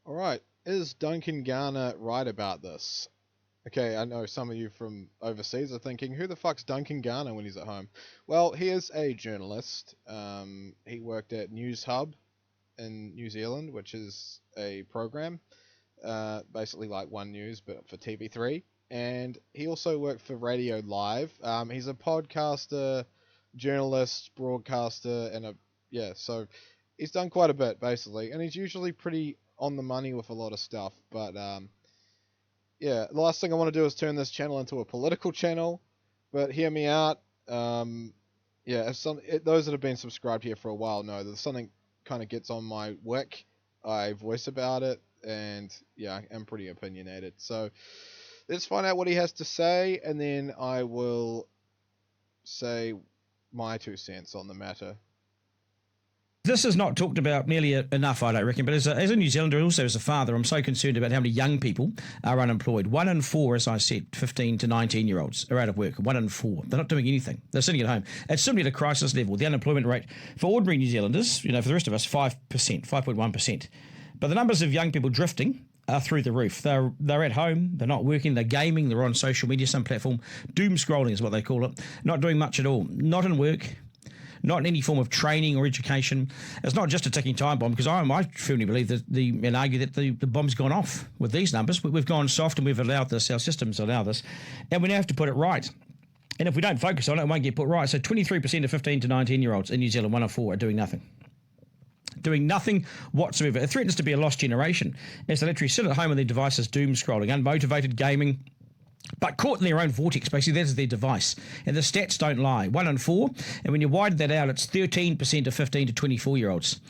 All right. Is Duncan Garner right about this? Okay, I know some of you from overseas are thinking, who the fuck's Duncan Garner when he's at home? Well, he is a journalist. He worked at News Hub in New Zealand, which is a program, basically like One News, but for TV3. And he also worked for Radio Live. He's a podcaster, journalist, broadcaster, and so he's done quite a bit, basically. And he's usually pretty on the money with a lot of stuff, but the last thing I want to do is turn this channel into a political channel, but hear me out. Those that have been subscribed here for a while know that something kind of gets on my wick, I voice about it, and yeah, I'm pretty opinionated. So let's find out what he has to say, and then I will say my 2 cents on the matter. This is not talked about nearly enough, I don't reckon. But as a New Zealander, also as a father, I'm so concerned about how many young people are unemployed. 1 in 4, as I said, 15 to 19-year-olds are out of work. 1 in 4. They're not doing anything. They're sitting at home. It's simply at a crisis level. The unemployment rate for ordinary New Zealanders, for the rest of us, 5%, 5.1%. But the numbers of young people drifting are through the roof. They're at home. They're not working. They're gaming. They're on social media, some platform. Doom scrolling is what they call it. Not doing much at all. Not in work. Not in any form of training or education. It's not just a ticking time bomb, because I firmly believe that and argue that the bomb's gone off with these numbers. We've gone soft and we've allowed this, our systems allow this, and we now have to put it right. And if we don't focus on it, it won't get put right. So 23% of 15 to 19-year-olds in New Zealand, 1 in 4, are doing nothing. Doing nothing whatsoever. It threatens to be a lost generation as they literally sit at home on their devices, doom scrolling, unmotivated gaming, but caught in their own vortex. Basically, that's their device. And the stats don't lie. 1 in 4. And when you widen that out, it's 13% of 15 to 24-year-olds.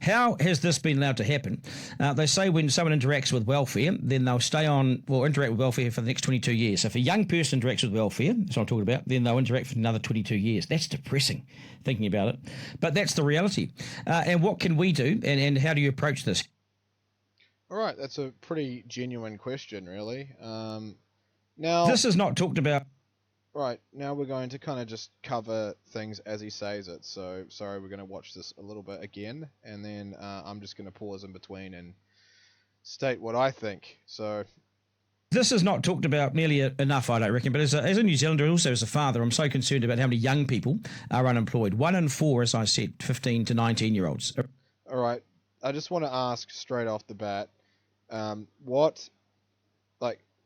How has this been allowed to happen? They say when someone interacts with welfare, then they'll stay on or interact with welfare for the next 22 years. So if a young person interacts with welfare, that's what I'm talking about, then they'll interact for another 22 years. That's depressing, thinking about it. But that's the reality. And what can we do, and how do you approach this? All right, that's a pretty genuine question, really. Now, this is not talked about. Right, now we're going to kind of just cover things as he says it. So, sorry, we're going to watch this a little bit again, and then I'm just going to pause in between and state what I think. So, this is not talked about nearly enough, I don't reckon. But as a New Zealander, also as a father, I'm so concerned about how many young people are unemployed. 1 in 4, as I said, 15 to 19-year-olds. All right, I just want to ask straight off the bat,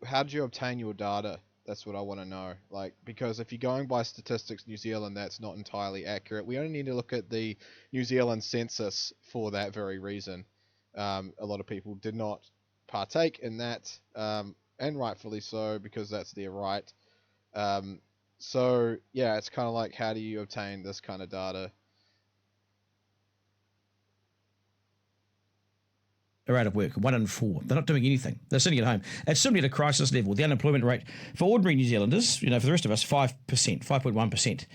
how did you obtain your data? That's what I want to know. Because if you're going by Statistics New Zealand, that's not entirely accurate. We only need to look at the New Zealand census for that very reason. A lot of people did not partake in that, and rightfully so, because that's their right. So, yeah, it's kind of like, how do you obtain this kind of data? Are out of work. 1 in 4. They're not doing anything. They're sitting at home. It's simply at a crisis level. The unemployment rate for ordinary New Zealanders, for the rest of us, 5%, 5.1%.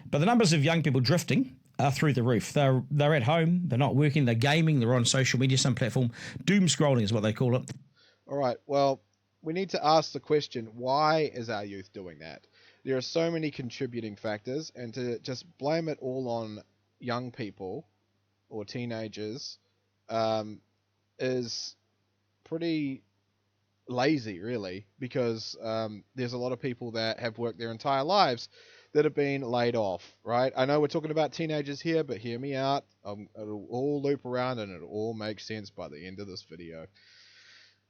But the numbers of young people drifting are through the roof. They're at home. They're not working. They're gaming. They're on social media, some platform. Doom scrolling is what they call it. All right. Well, we need to ask the question, why is our youth doing that? There are so many contributing factors, and to just blame it all on young people or teenagers is pretty lazy, really, because there's a lot of people that have worked their entire lives that have been laid off, right? I know we're talking about teenagers here, but hear me out. It'll all loop around and it'll all make sense by the end of this video.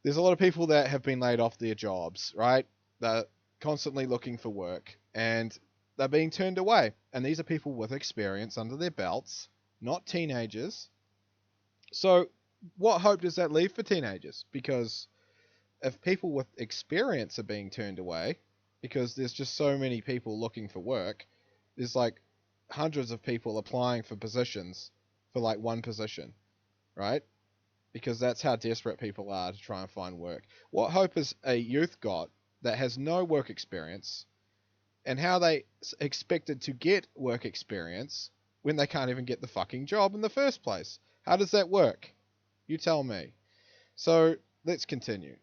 There's a lot of people that have been laid off their jobs, right? They're constantly looking for work and they're being turned away. And these are people with experience under their belts, not teenagers. So what hope does that leave for teenagers? Because if people with experience are being turned away, because there's just so many people looking for work, there's like hundreds of people applying for positions for like one position, right? Because that's how desperate people are to try and find work. What hope has a youth got that has no work experience, and how they expected to get work experience when they can't even get the fucking job in the first place? How does that work? You tell me. So let's continue.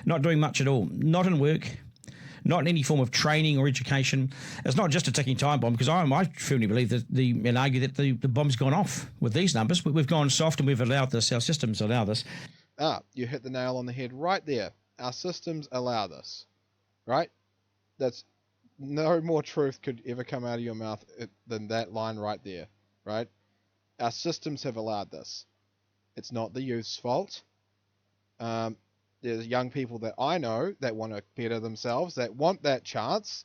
Not doing much at all. Not in work. not any form of training or education. It's not just a ticking time bomb, because I firmly believe that and argue that the bomb's gone off with these numbers. We've gone soft and we've allowed this, our systems allow this. You hit the nail on the head right there. Our systems allow this, right? That's no more truth could ever come out of your mouth than that line right there, right? Our systems have allowed this. It's not the youth's fault. There's young people that I know that want to better themselves, that want that chance,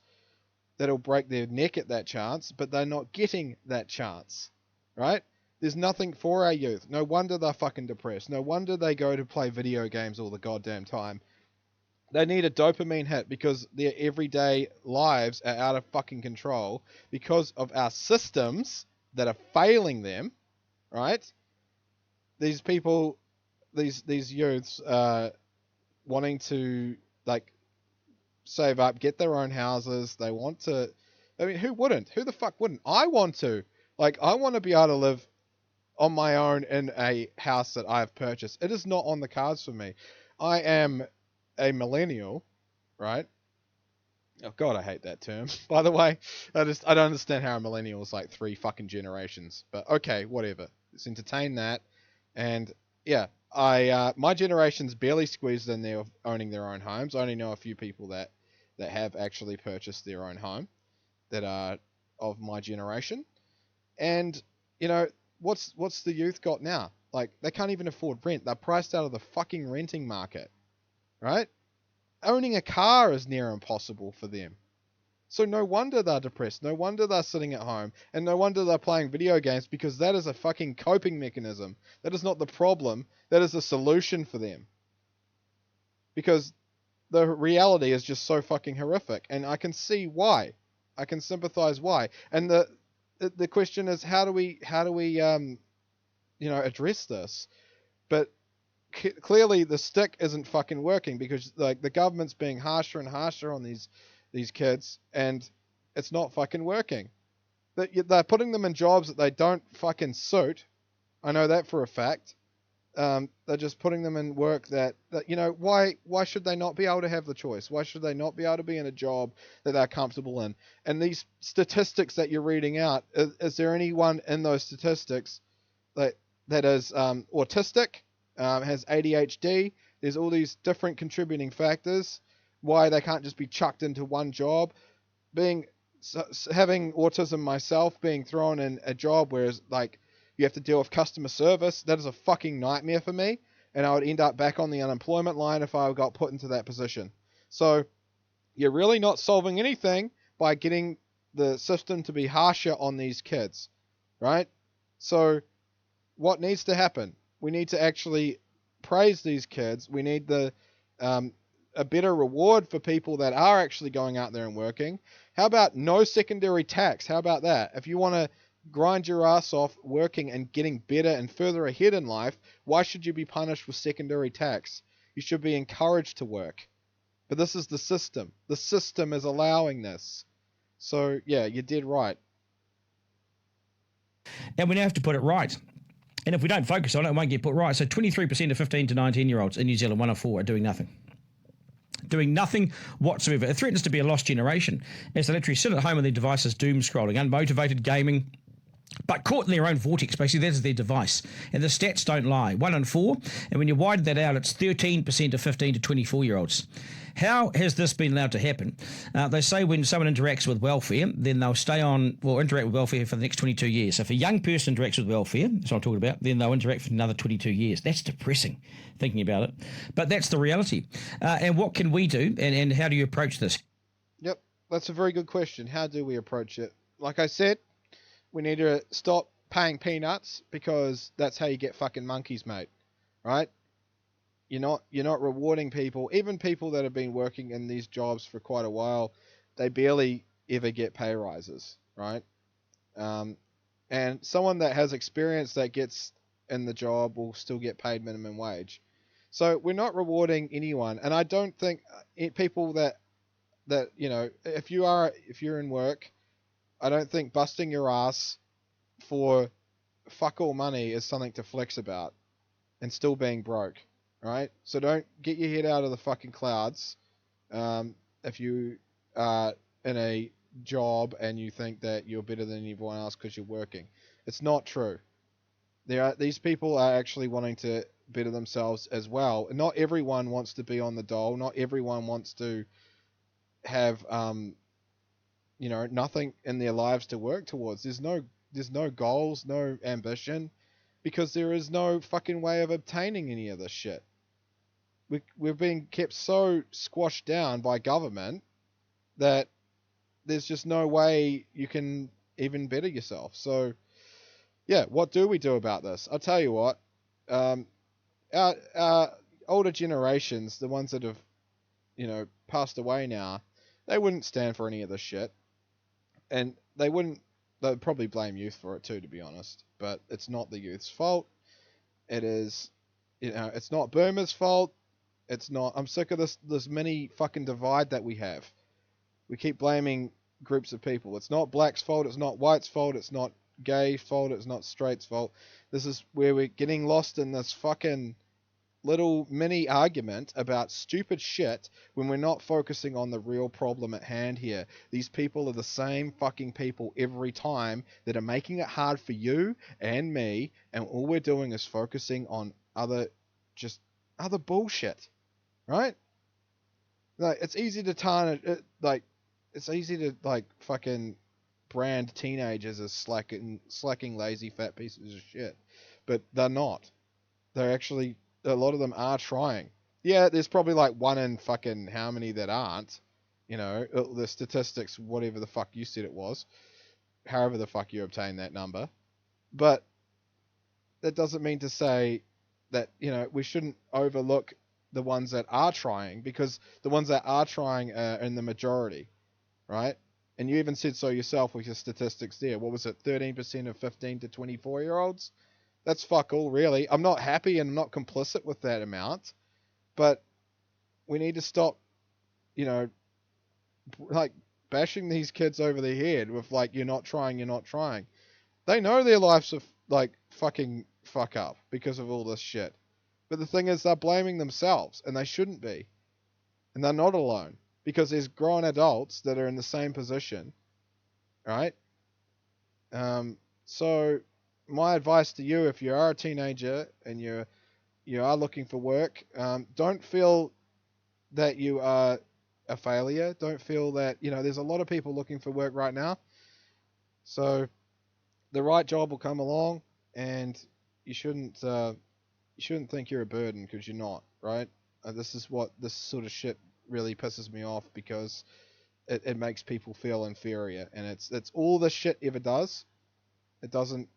that'll break their neck at that chance, but they're not getting that chance, right? There's nothing for our youth. No wonder they're fucking depressed. No wonder they go to play video games all the goddamn time. They need a dopamine hit because their everyday lives are out of fucking control because of our systems that are failing them, right? These people, these youths, wanting to like save up, get their own houses. They want to. I mean, who wouldn't? Who the fuck wouldn't? I want to. Like, I want to be able to live on my own in a house that I have purchased. It is not on the cards for me. I am a millennial, right? Oh god, I hate that term. By the way, I don't understand how a millennial is like 3 fucking generations. But okay, whatever. Let's entertain that. And yeah, my generation's barely squeezed in there of owning their own homes. I only know a few people that have actually purchased their own home that are of my generation. And you know, what's the youth got now? Like, they can't even afford rent. They're priced out of the fucking renting market, right? Owning a car is near impossible for them. So no wonder they're depressed. No wonder they're sitting at home. And no wonder they're playing video games, because that is a fucking coping mechanism. That is not the problem. That is a solution for them. Because the reality is just so fucking horrific. And I can see why. I can sympathize why. And the question is, how do we address this? But clearly the stick isn't fucking working, because like the government's being harsher and harsher on these kids, and it's not fucking working. They're putting them in jobs that they don't fucking suit. I know that for a fact. They're just putting them in work that why should they not be able to have the choice? Why should they not be able to be in a job that they're comfortable in? And these statistics that you're reading out, is there anyone in those statistics that is autistic, has ADHD? There's all these different contributing factors why they can't just be chucked into one job. Having autism myself, being thrown in a job where like you have to deal with customer service, that is a fucking nightmare for me, and I would end up back on the unemployment line if I got put into that position. So you're really not solving anything by getting the system to be harsher on these kids, right? So what needs to happen? We need to actually praise these kids. We need a better reward for people that are actually going out there and working. How about no secondary tax? How about that? If you want to grind your ass off working and getting better and further ahead in life, why should you be punished with secondary tax? You should be encouraged to work. But this is the system. The system is allowing this. So yeah, you did right. And we now have to put it right. And if we don't focus on it, it won't get put right. So 23% of 15 to 19-year-olds in New Zealand, 1 of 4, are doing nothing. Doing nothing whatsoever. It threatens to be a lost generation as they literally sit at home on their devices, doom scrolling, unmotivated gaming, but caught in their own vortex. Basically, that is their device. And the stats don't lie. 1 in 4. And when you widen that out, it's 13% of 15 to 24-year-olds. How has this been allowed to happen? They say when someone interacts with welfare, then they'll interact with welfare for the next 22 years. So if a young person interacts with welfare, that's what I'm talking about, then they'll interact for another 22 years. That's depressing, thinking about it. But that's the reality. And what can we do, and how do you approach this? Yep, that's a very good question. How do we approach it? Like I said, we need to stop paying peanuts, because that's how you get fucking monkeys, mate. Right? You're not rewarding people, even people that have been working in these jobs for quite a while. They barely ever get pay rises, right? And someone that has experience that gets in the job will still get paid minimum wage. So we're not rewarding anyone, and I don't think people that if you're in work, I don't think busting your ass for fuck all money is something to flex about, and still being broke, right? So don't get your head out of the fucking clouds. If you in a job and you think that you're better than everyone else because you're working. It's not true. These people are actually wanting to better themselves as well. Not everyone wants to be on the dole. Not everyone wants to have nothing in their lives to work towards. There's no goals, no ambition, because there is no fucking way of obtaining any of this shit. We've been kept so squashed down by government that there's just no way you can even better yourself. So yeah, what do we do about this? I'll tell you what. Our older generations, the ones that have passed away now, they wouldn't stand for any of this shit, and they'd probably blame youth for it too, to be honest. But it's not the youth's fault. It is, it's not Burma's fault. It's not. I'm sick of this mini fucking divide that we have. We keep blaming groups of people. It's not blacks' fault. It's not whites' fault. It's not gay fault. It's not straight's fault. This is where we're getting lost in this fucking little mini argument about stupid shit when we're not focusing on the real problem at hand here. These people are the same fucking people every time that are making it hard for you and me, and all we're doing is focusing on other bullshit, right? Like, it's easy to tarnish it's easy to fucking brand teenagers as slacking lazy fat pieces of shit, but they're not. They're actually, a lot of them are trying. Yeah, there's probably like one in fucking how many that aren't. The statistics, whatever the fuck you said it was, however the fuck you obtained that number. But that doesn't mean to say that, we shouldn't overlook the ones that are trying, because the ones that are trying are in the majority, right? And you even said so yourself with your statistics there. What was it, 13% of 15 to 24-year-olds? That's fuck all, really. I'm not happy and I'm not complicit with that amount, but we need to stop, bashing these kids over the head with you're not trying, you're not trying. They know their lives are fucking fuck up because of all this shit. But the thing is, they're blaming themselves, and they shouldn't be. And they're not alone, because there's grown adults that are in the same position, right? So my advice to you, if you are a teenager and you are looking for work, don't feel that you are a failure. Don't feel that, there's a lot of people looking for work right now. So the right job will come along, and you shouldn't think you're a burden, because you're not, right? This sort of shit really pisses me off, because it makes people feel inferior, and it's all this shit ever does. It doesn't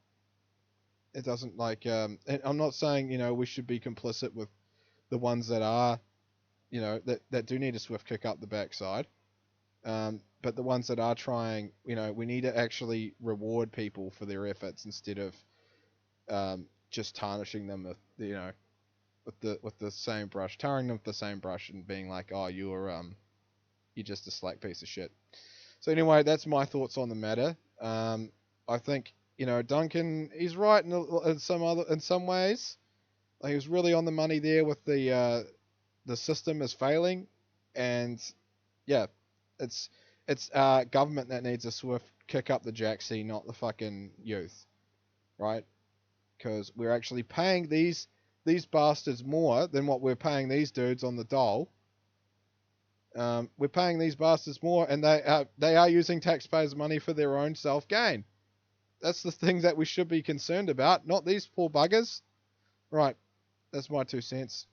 and I'm not saying, we should be complicit with the ones that are, that do need a swift kick up the backside. But the ones that are trying, we need to actually reward people for their efforts, instead of just tarnishing them with the same brush, tarring them with the same brush, and being like, oh, you're just a slack piece of shit. So anyway, that's my thoughts on the matter. I think, Duncan, he's right in some ways. He was really on the money there with the system is failing, and yeah, it's government that needs a swift kick up the jacksie, not the fucking youth, right? Because we're actually paying these bastards more than what we're paying these dudes on the dole. We're paying these bastards more, and they are using taxpayers' money for their own self gain. That's the thing that we should be concerned about, not these poor buggers. Right, that's my 2 cents.